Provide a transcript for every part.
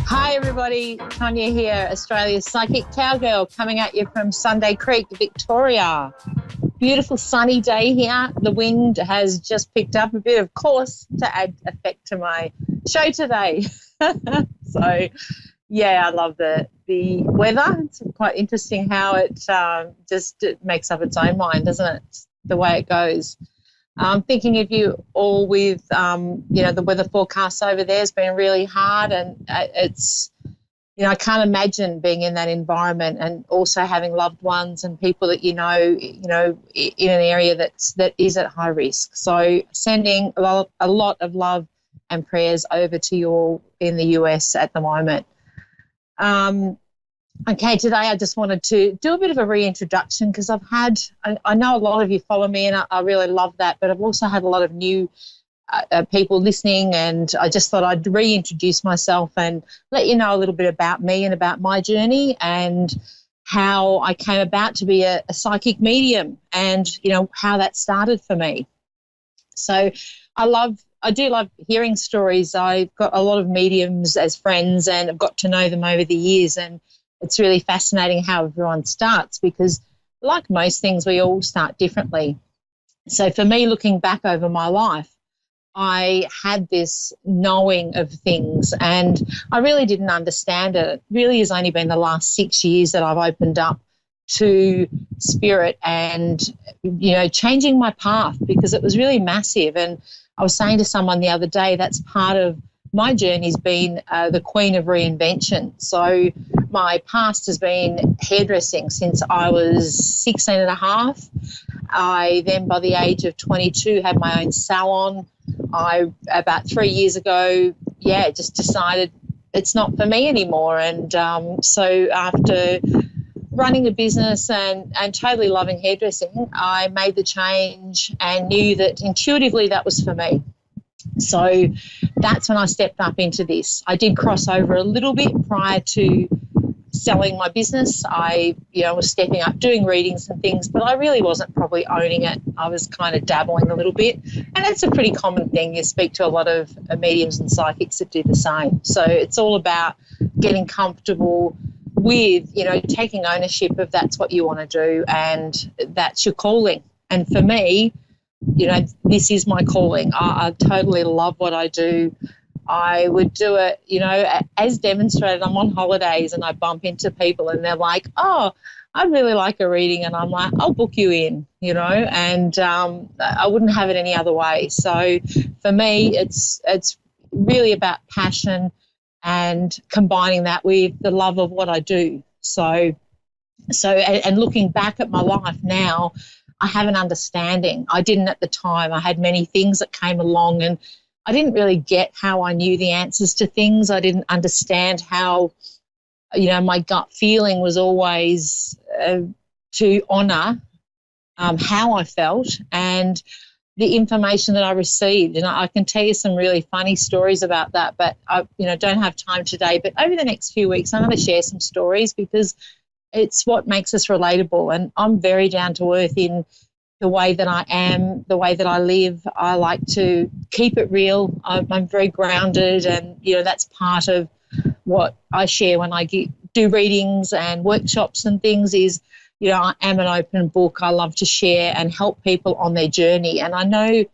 Hi everybody, Tonia here, Australia's psychic cowgirl, coming at you from Sunday Creek, Victoria. Beautiful sunny day here. The wind has just picked up a bit, of course, to add effect to my show today. So, yeah, I love the weather. It's quite interesting how it it makes up its own mind, doesn't it? The way it goes. I'm thinking of you all with, the weather forecast over there has been really hard, and it's, I can't imagine being in that environment and also having loved ones and people that in an area that is at high risk. So sending a lot of love and prayers over to you all in the US at the moment. Okay, today I just wanted to do a bit of a reintroduction because I know a lot of you follow me and I really love that, but I've also had a lot of new people listening, and I just thought I'd reintroduce myself and let you know a little bit about me and about my journey and how I came about to be a psychic medium and, how that started for me. So I do love hearing stories. I've got a lot of mediums as friends and I've got to know them over the years, and it's really fascinating how everyone starts because, like most things, we all start differently. So for me, looking back over my life, I had this knowing of things and I really didn't understand it. It really has only been the last 6 years that I've opened up to spirit and, changing my path because it was really massive. And I was saying to someone the other day, that's part of my journey's been the queen of reinvention. So my past has been hairdressing since I was 16 and a half. I then, by the age of 22, had my own salon. About 3 years ago, just decided it's not for me anymore. And so after running a business and totally loving hairdressing, I made the change and knew that intuitively that was for me. So that's when I stepped up into this. I did cross over a little bit prior to selling my business. I was stepping up, doing readings and things, but I really wasn't probably owning it. I was kind of dabbling a little bit, and that's a pretty common thing. You speak to a lot of mediums and psychics that do the same. So it's all about getting comfortable with, taking ownership of that's what you want to do and that's your calling. And for me, this is my calling. I totally love what I do. I would do it, as demonstrated. I'm on holidays and I bump into people and they're like, oh, I'd really like a reading. And I'm like, I'll book you in, and I wouldn't have it any other way. So for me, it's really about passion and combining that with the love of what I do. So looking back at my life now, I have an understanding. I didn't at the time. I had many things that came along and I didn't really get how I knew the answers to things. I didn't understand how, my gut feeling was always to honour how I felt and the information that I received. And I can tell you some really funny stories about that, but I, don't have time today. But over the next few weeks, I'm going to share some stories because it's what makes us relatable. And I'm very down to earth in the way that I am, the way that I live. I like to keep it real. I'm very grounded, and, that's part of what I share when I do readings and workshops and things is, I am an open book. I love to share and help people on their journey. And I know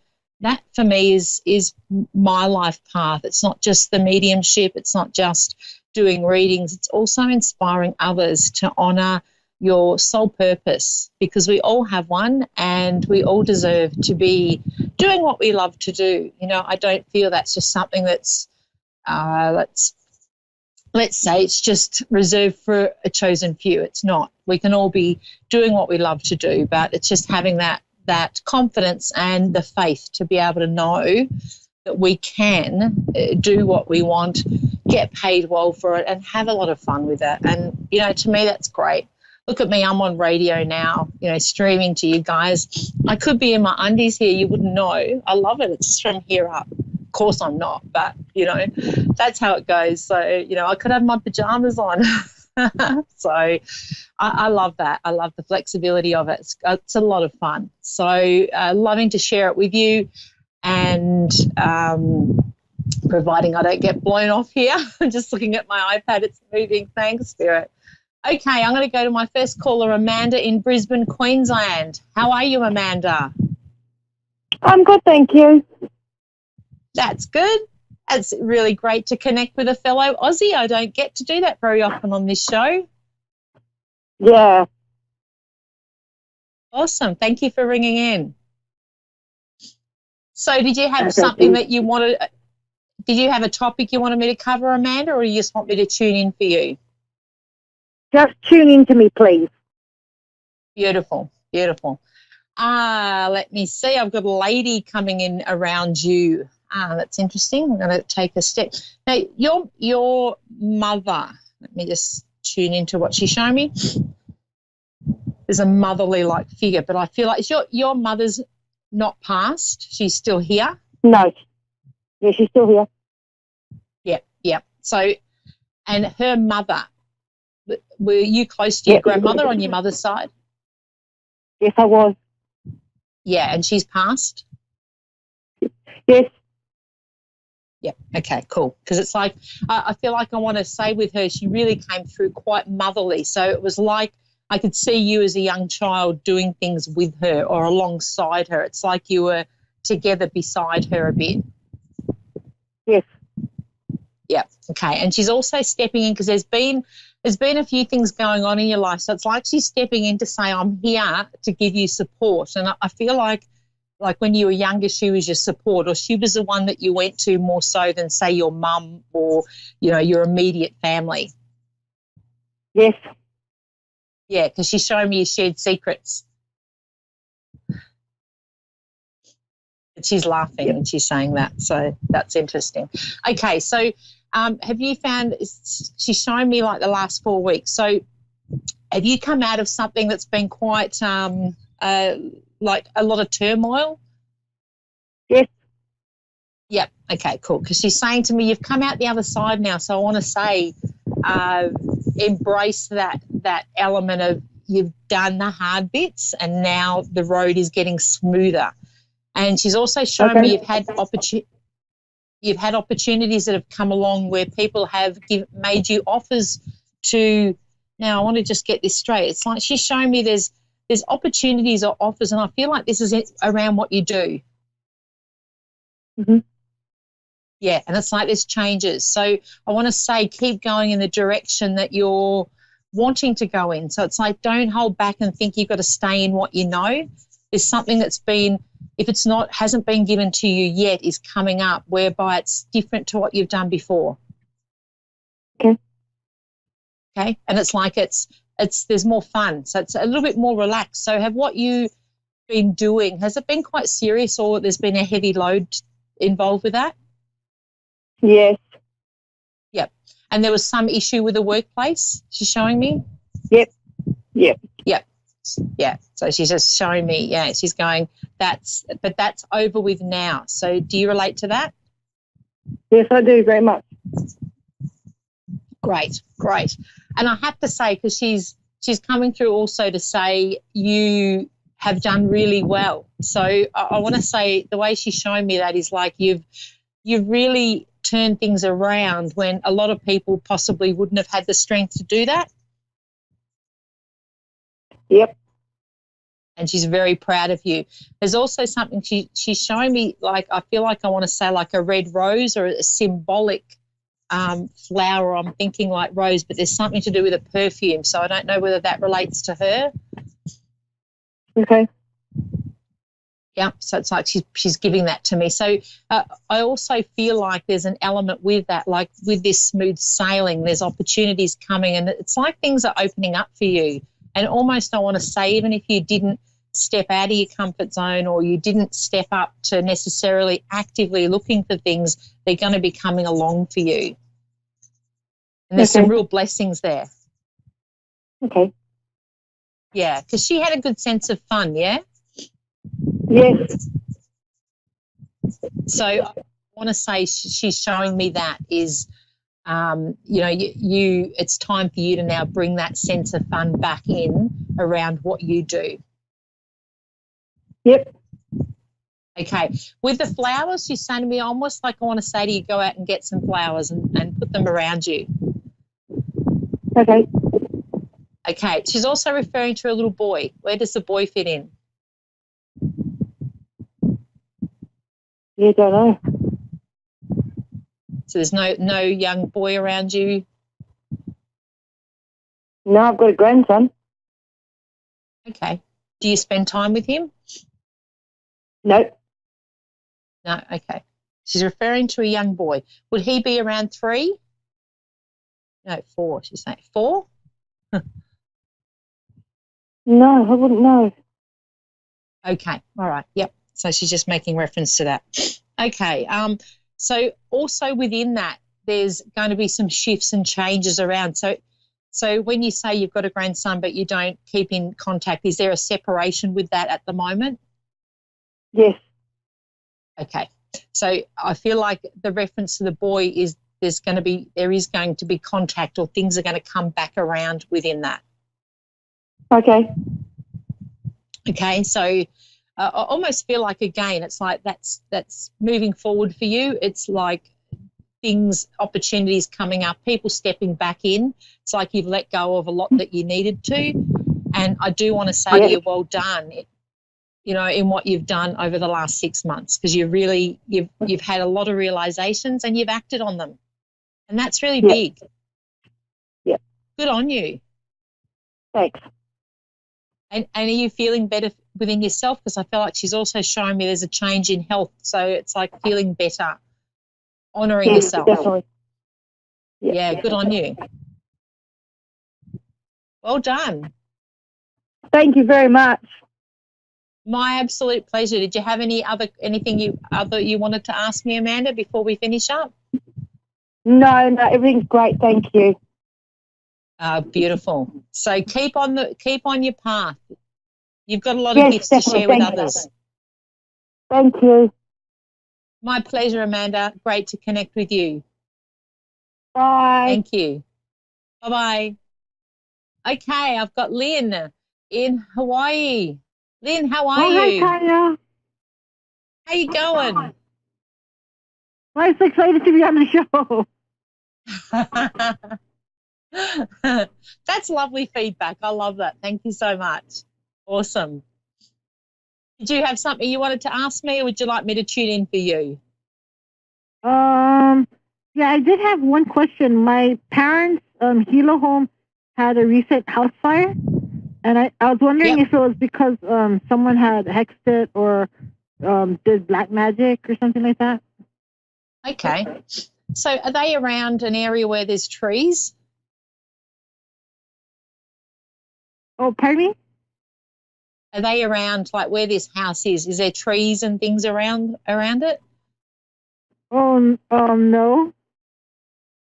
that for me is my life path. It's not just the mediumship. It's not just doing readings. It's also inspiring others to honour your soul purpose, because we all have one and we all deserve to be doing what we love to do. I don't feel that's just something that's, let's say it's just reserved for a chosen few. It's not. We can all be doing what we love to do, but it's just having that confidence and the faith to be able to know that we can do what we want, get paid well for it, and have a lot of fun with it. And, to me, that's great. Look at me, I'm on radio now, streaming to you guys. I could be in my undies here, you wouldn't know. I love it. It's just from here up. Of course I'm not, but, that's how it goes. So, I could have my pajamas on. So I love that. I love the flexibility of it. It's a lot of fun. So loving to share it with you. And providing I don't get blown off here. I'm just looking at my iPad. It's moving. Thanks, Spirit. Okay, I'm going to go to my first caller, Amanda in Brisbane, Queensland. How are you, Amanda? I'm good, thank you. That's good. It's really great to connect with a fellow Aussie. I don't get to do that very often on this show. Yeah. Awesome. Thank you for ringing in. So did you have something that you wanted, did you have a topic you wanted me to cover, Amanda, or you just want me to tune in for you? Just tune in to me, please. Beautiful, beautiful. Let me see. I've got a lady coming in around you. That's interesting. I'm going to take a step. Now, your mother, let me just tune into what she's showing me. There's a motherly-like figure, but I feel like your mother's not passed. She's still here. No. Yeah, she's still here. Yeah. So, and her mother, were you close to your grandmother on your mother's side? Yes, I was. Yeah, and she's passed? Yes. Yeah, okay, cool. Because it's like, I feel like I want to say with her, she really came through quite motherly. So it was like I could see you as a young child doing things with her or alongside her. It's like you were together beside her a bit. Yes. Yeah, okay. And she's also stepping in because there's been a few things going on in your life. So it's like she's stepping in to say, I'm here to give you support. And I feel like when you were younger, she was your support, or she was the one that you went to more so than, say, your mum or, your immediate family. Yes. Yeah, because she's showing me you shared secrets. But she's laughing and she's saying that, so that's interesting. Okay, so have you found, she's showing me like the last 4 weeks, so have you come out of something that's been quite like a lot of turmoil? Yes. Yep, okay, cool, because she's saying to me you've come out the other side now, so I want to say embrace that element of you've done the hard bits and now the road is getting smoother. And she's also shown me you've had opportunities that have come along where people have made you offers to. Now I want to just get this straight. It's like she's showing me there's opportunities or offers, and I feel like this is around what you do. Mm-hmm. Yeah, and it's like there's changes. So I want to say keep going in the direction that you're wanting to go in. So it's like don't hold back and think you've got to stay in what you know. There's something that's been, if it's hasn't been given to you yet, is coming up whereby it's different to what you've done before. Okay. Okay, and it's like there's more fun, so it's a little bit more relaxed. So have what you've been doing, has it been quite serious or there's been a heavy load involved with that? Yes. Yep. And there was some issue with the workplace, she's showing me? Yep. Yeah. So she's just showing me, yeah, she's going, that's over with now. So do you relate to that? Yes, I do very much. Great. And I have to say, because she's coming through also to say you have done really well. So I want to say the way she's showing me that is like you've really turned things around when a lot of people possibly wouldn't have had the strength to do that. Yep. And she's very proud of you. There's also something she's showing me, like I feel like I want to say like a red rose or a symbolic flower. I'm thinking like rose, but there's something to do with a perfume. So I don't know whether that relates to her. Okay. Yeah, so it's like she's giving that to me. So I also feel like there's an element with that, like with this smooth sailing, there's opportunities coming and it's like things are opening up for you. And almost I want to say even if you didn't step out of your comfort zone or you didn't step up to necessarily actively looking for things, they're going to be coming along for you. And there's some real blessings there. Okay. Yeah, because she had a good sense of fun, yeah? Yes. So I want to say she's showing me that is, it's time for you to now bring that sense of fun back in around what you do. Yep. Okay. With the flowers, she's saying to me, almost like I want to say to you, go out and get some flowers and put them around you. Okay. Okay. She's also referring to a little boy. Where does the boy fit in? Yeah, don't know. So there's no young boy around you? No, I've got a grandson. Okay. Do you spend time with him? No. No. Okay. She's referring to a young boy. Would he be around 3? No, 4. She's saying 4? No, I wouldn't know. Okay. All right. Yep. So she's just making reference to that. Okay. So also within that, there's going to be some shifts and changes around. So when you say you've got a grandson but you don't keep in contact, is there a separation with that at the moment? Yes. Okay. So I feel like the reference to the boy is there is going to be contact, or things are going to come back around within that. Okay. Okay. So I almost feel like, again, it's like that's moving forward for you. It's like opportunities coming up, people stepping back in. It's like you've let go of a lot that you needed to. And I do want to say to you, well done, in what you've done over the last 6 months, because you've had a lot of realizations and you've acted on them. And that's really big. Yeah. Good on you. Thanks. And are you feeling better within yourself? Because I feel like she's also showing me there's a change in health. So it's like feeling better, honouring yourself. Definitely. Yeah, good on you. Well done. Thank you very much. My absolute pleasure. Did you have anything you wanted to ask me, Amanda, before we finish up? No, everything's great. Thank you. Beautiful. So keep on your path. You've got a lot of gifts to share with others. Thank you. My pleasure, Amanda. Great to connect with you. Bye. Thank you. Bye-bye. Okay, I've got Lynn in Hawaii. Lynn, how are you? Hi, Tonia. How you going? I'm so excited to be on the show. That's lovely feedback. I love that. Thank you so much. Awesome. Did you have something you wanted to ask me, or would you like me to tune in for you? Yeah, I did have one question. My parents' Hilo home had a recent house fire, and I was wondering if it was because someone had hexed it or did black magic or something like that. Okay. So are they around an area where there's trees? Oh, pardon me? Are they around, like, where this house is? Is there trees and things around it? Oh, no.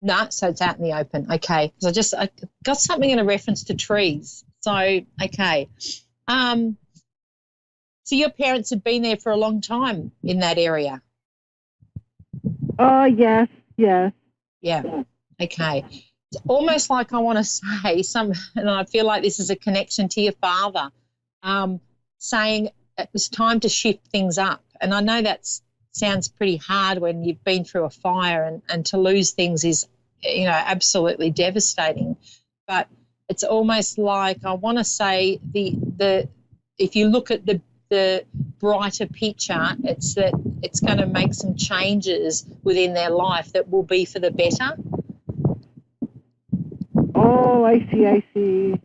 No, so it's out in the open. Okay. Because I got something in a reference to trees. So, okay. So your parents had been there for a long time in that area? Oh, yes. Yeah. Okay. It's almost like I want to say and I feel like this is a connection to your father, saying it was time to shift things up. And I know that sounds pretty hard when you've been through a fire, and to lose things is, absolutely devastating. But it's almost like I want to say if you look at the brighter picture, it's that it's going to make some changes within their life that will be for the better. Oh, I see.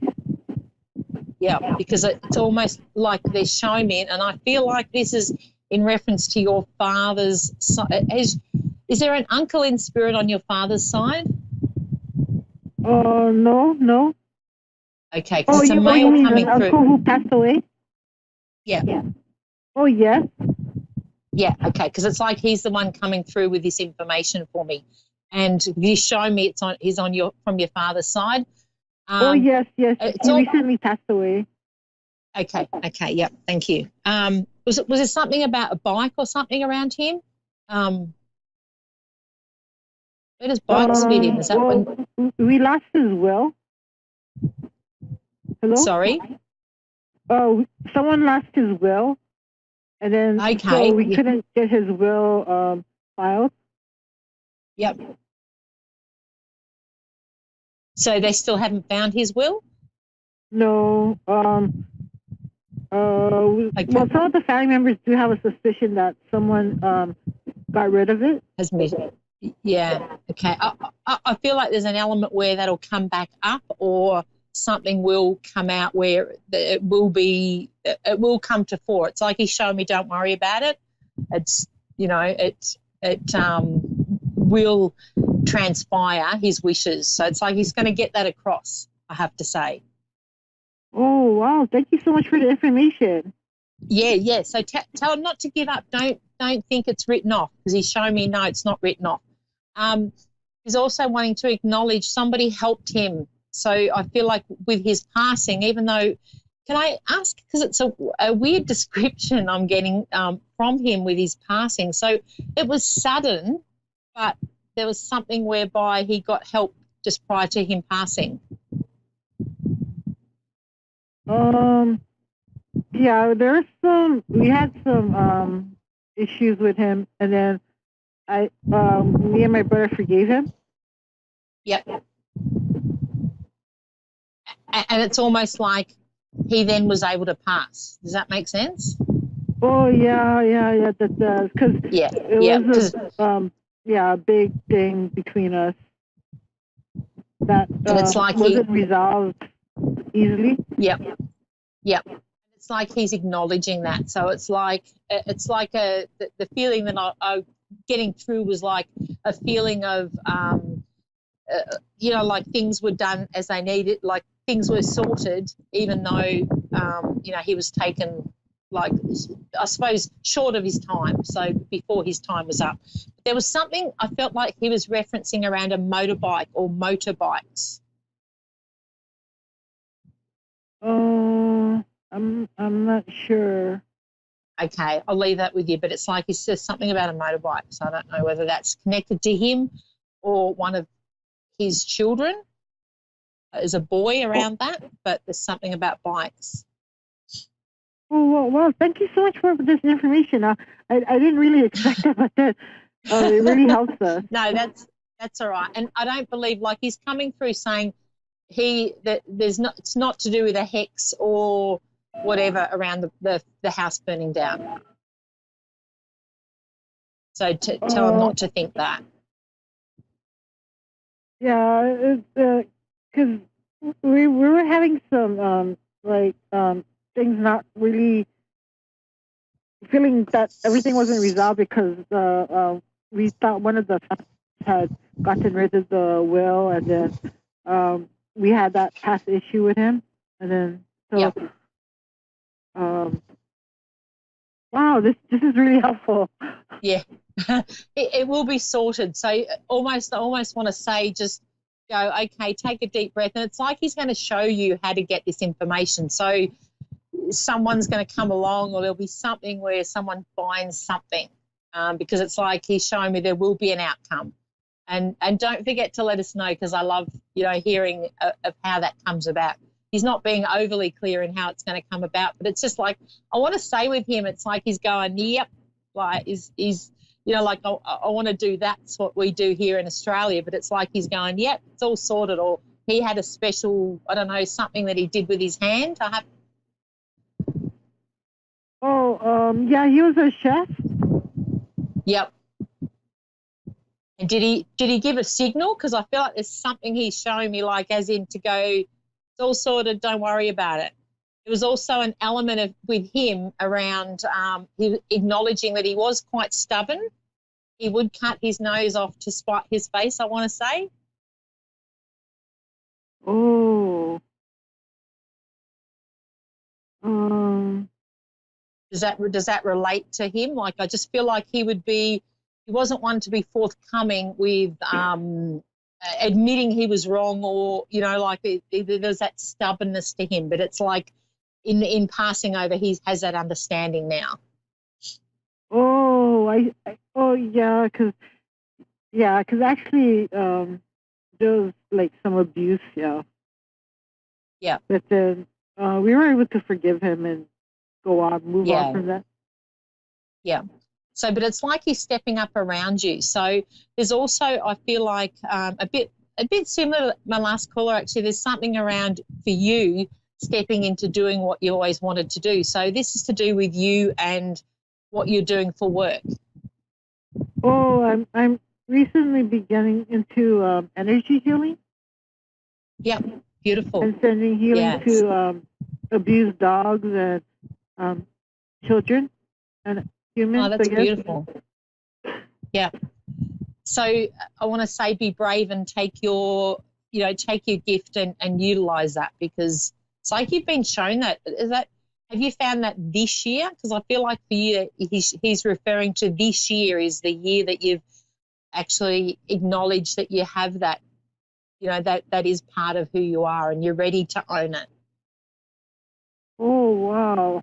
Yeah, because it's almost like they're showing me, and I feel like this is in reference to your father's side. Is there an uncle in spirit on your father's side? No. Okay, because it's a male coming an through. Uncle who passed away? Yeah. Oh, yes. Yeah, okay, because it's like he's the one coming through with this information for me. And he's showing me he's from your father's side. Yes. He recently passed away. Okay, yep, thank you. Was it something about a bike or something around him? Where does bikes fit in? Is that when we lost his will? Hello? Sorry? Oh, someone lost his will. and then Okay. so we couldn't get his will filed. Yep. So they still haven't found his will? No. Well, some of the family members do have a suspicion that someone got rid of it. Has missed. Yeah. Okay. I feel like there's an element where that'll come back up, or something will come out where it will come to fore. It's like he's showing me, don't worry about it. It's, it will transpire his wishes. So it's like he's going to get that across, I have to say. Oh, wow. Thank you so much for the information. Yeah. So tell him not to give up. Don't think it's written off, because he's showing me, no, it's not written off. He's also wanting to acknowledge somebody helped him. So I feel like with his passing, even though, can I ask, because it's a weird description I'm getting from him with his passing. So it was sudden, but there was something whereby he got help just prior to him passing. Yeah, we had some issues with him, and then me and my brother forgave him. Yep. And it's almost like he then was able to pass. Does that make sense? Oh, yeah, that does. Because it was a big thing between us that it's like wasn't resolved easily. Yep. It's like he's acknowledging that. So it's like the feeling that I getting through was like a feeling of, like things were done as they needed, like things were sorted, even though, he was taken, like, I suppose, short of his time, so before his time was up. But there was something I felt like he was referencing around a motorbike or motorbikes. I'm not sure. Okay, I'll leave that with you, but it's like he says something about a motorbike, so I don't know whether that's connected to him or one of his children. There's a boy around that, but there's something about bikes. Oh, well, thank you so much for this information. I didn't really expect that, but it really helps us. No, that's all right. And I don't believe, like, he's coming through saying it's not to do with a hex or whatever around the house burning down. So tell him not to think that. Yeah, because we were having some things not really feeling that everything wasn't resolved, because we thought one of the had gotten rid of the will, and then we had that past issue with him, and then wow, this is really helpful. Yeah. It will be sorted. So I almost want to say, just go, okay, take a deep breath. And it's like he's going to show you how to get this information. So someone's going to come along, or there'll be something where someone finds something, because it's like he's showing me there will be an outcome. And don't forget to let us know, because I love, hearing of how that comes about. He's not being overly clear in how it's going to come about, but it's just like, I want to say with him, it's like he's going, yep, like he's like, I want to do that's what we do here in Australia, but it's like he's going, yep, it's all sorted. Or he had a special, I don't know, something that he did with his hand. Yeah, he was a chef. Yep. And did he give a signal? Because I feel like there's something he's showing me, like as in to go, it's all sorted, don't worry about it. There was also an element with him around he acknowledging that he was quite stubborn. He would cut his nose off to spite his face, I want to say. Oh. Does that relate to him? Like, I just feel like he wasn't one to be forthcoming with admitting he was wrong, or, like there's that stubbornness to him. But it's like in passing over, he has that understanding now. Oh, yeah, because actually there was like some abuse, yeah. Yeah. But then we were able to forgive him and move on from that. Yeah. So, but it's like he's stepping up around you. So there's also, I feel like a bit similar to my last caller, actually. There's something around for you stepping into doing what you always wanted to do. So this is to do with you and what you're doing for work. Oh, I'm recently beginning into energy healing. Yep, beautiful. And sending healing to abused dogs and children and humans. Oh, that's beautiful. Yeah. So I want to say be brave and take your gift and utilize that, because it's like you've been shown that. Have you found that this year? Because I feel like for you, he's referring to this year is the year that you've actually acknowledged that you have that, that is part of who you are and you're ready to own it. Oh, wow.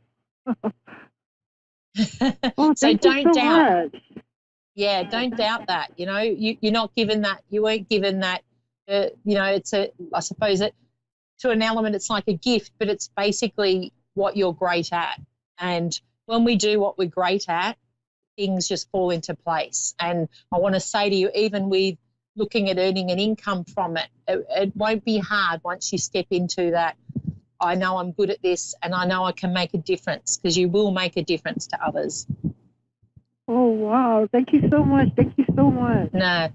So don't doubt. Much. Yeah, don't doubt that. You're not given that. You weren't given that. It's I suppose it to an element it's like a gift, but it's basically what you're great at. And when we do what we're great at, things just fall into place. And I want to say to you, even with looking at earning an income from it, it won't be hard once you step into that. I know I'm good at this and I know I can make a difference, because you will make a difference to others. Oh, wow. Thank you so much. Thank you so much. No.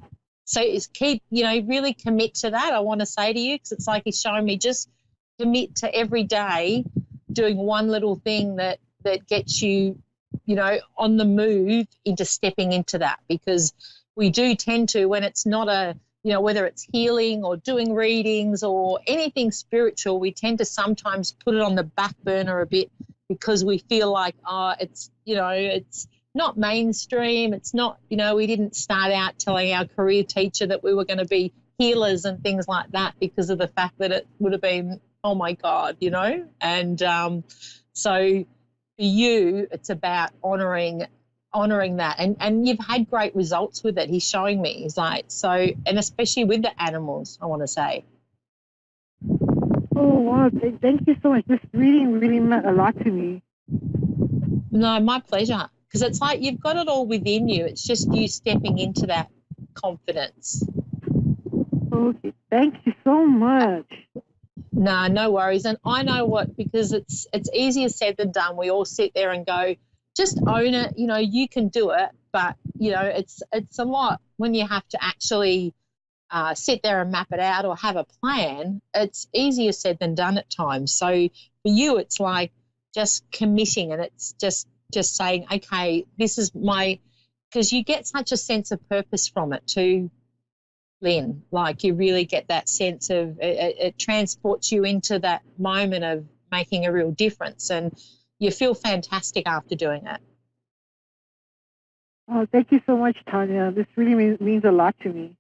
So it's really commit to that, I want to say to you, because it's like he's showing me just commit to every day doing one little thing that gets you, on the move into stepping into that, because we do tend to, when it's not whether it's healing or doing readings or anything spiritual, we tend to sometimes put it on the back burner a bit, because we feel like, it's not mainstream. It's not, we didn't start out telling our career teacher that we were going to be healers and things like that, because of the fact that it would have been, oh my God, and so for you, it's about honouring that, and you've had great results with it. He's showing me. He's like, so, and especially with the animals, I want to say. Oh, wow. Thank you so much. This reading really meant a lot to me. No, my pleasure. Because it's like you've got it all within you. It's just you stepping into that confidence. Okay. Thank you so much. No worries. And I know because it's easier said than done. We all sit there and go, just own it. You can do it. But, it's a lot when you have to actually sit there and map it out or have a plan. It's easier said than done at times. So for you, it's like just committing, and it's just saying, okay, this is because you get such a sense of purpose from it too, Lynn. Like you really get that sense of it transports you into that moment of making a real difference, and you feel fantastic after doing it. Oh, thank you so much, Tonia. This really means a lot to me.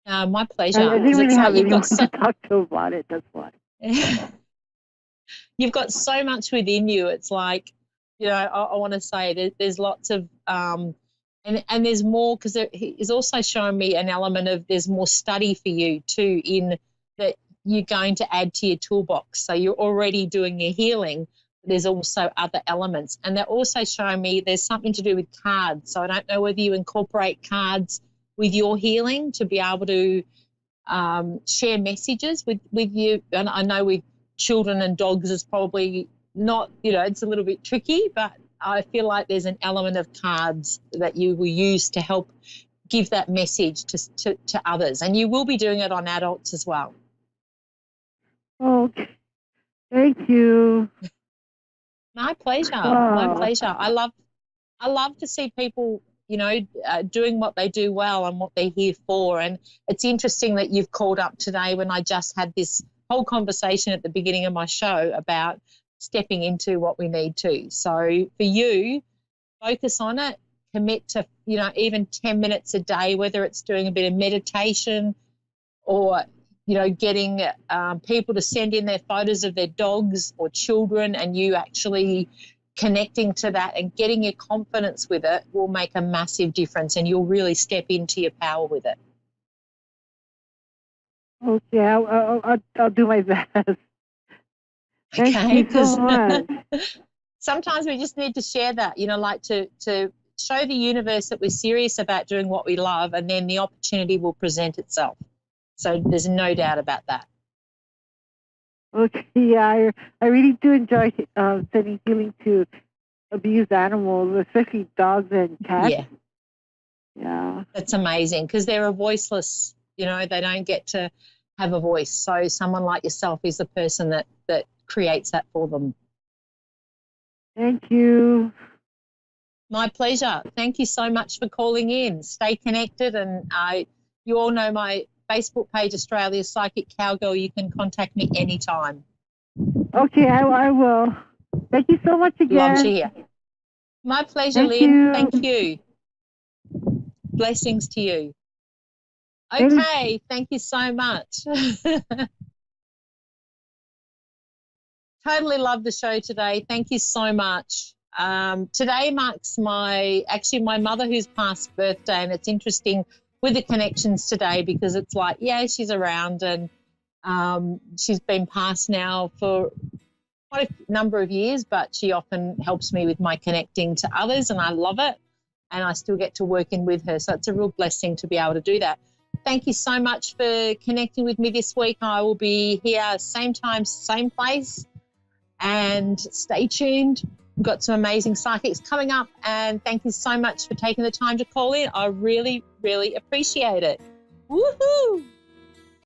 My pleasure. I didn't really have anyone to talk to about it. That's why. You've got so much within you. It's like, I want to say there's lots of and there's more, because he's also showing me an element of there's more study for you too, in that you're going to add to your toolbox. So you're already doing your healing. There's also other elements, and they're also showing me there's something to do with cards. So I don't know whether you incorporate cards with your healing to be able to share messages with you. And I know with children and dogs is probably not, it's a little bit tricky, but I feel like there's an element of cards that you will use to help give that message to others, and you will be doing it on adults as well. Okay. Thank you. My pleasure. Wow. My pleasure. I love to see people, doing what they do well and what they're here for. And it's interesting that you've called up today when I just had this whole conversation at the beginning of my show about stepping into what we need to. So for you, focus on it, commit to, even 10 minutes a day, whether it's doing a bit of meditation or, getting people to send in their photos of their dogs or children, and you actually connecting to that and getting your confidence with it will make a massive difference, and you'll really step into your power with it. Okay, I'll do my best. Thank you so much. sometimes we just need to share that, like to show the universe that we're serious about doing what we love, and then the opportunity will present itself. So there's no doubt about that. Okay, yeah, I really do enjoy sending healing to abused animals, especially dogs and cats. Yeah. Yeah. That's amazing because they're a voiceless, they don't get to have a voice. So someone like yourself is the person that creates that for them. Thank you. My pleasure. Thank you so much for calling in. Stay connected, and you all know my Facebook page, Australia's Psychic Cowgirl. You can contact me anytime. Okay, I will. Thank you so much again. Love to hear. My pleasure, Lynn. Thank you. Blessings to you. Okay, thank you so much. Totally love the show today. Thank you so much. Today marks my mother who's past birthday, and it's interesting with the connections today because it's like, yeah, she's around, and she's been passed now for quite a number of years, but she often helps me with my connecting to others, and I love it, and I still get to work in with her. So it's a real blessing to be able to do that. Thank you so much for connecting with me this week. I will be here same time, same place, and stay tuned. We've got some amazing psychics coming up, and thank you so much for taking the time to call in. I really, really appreciate it. Woohoo!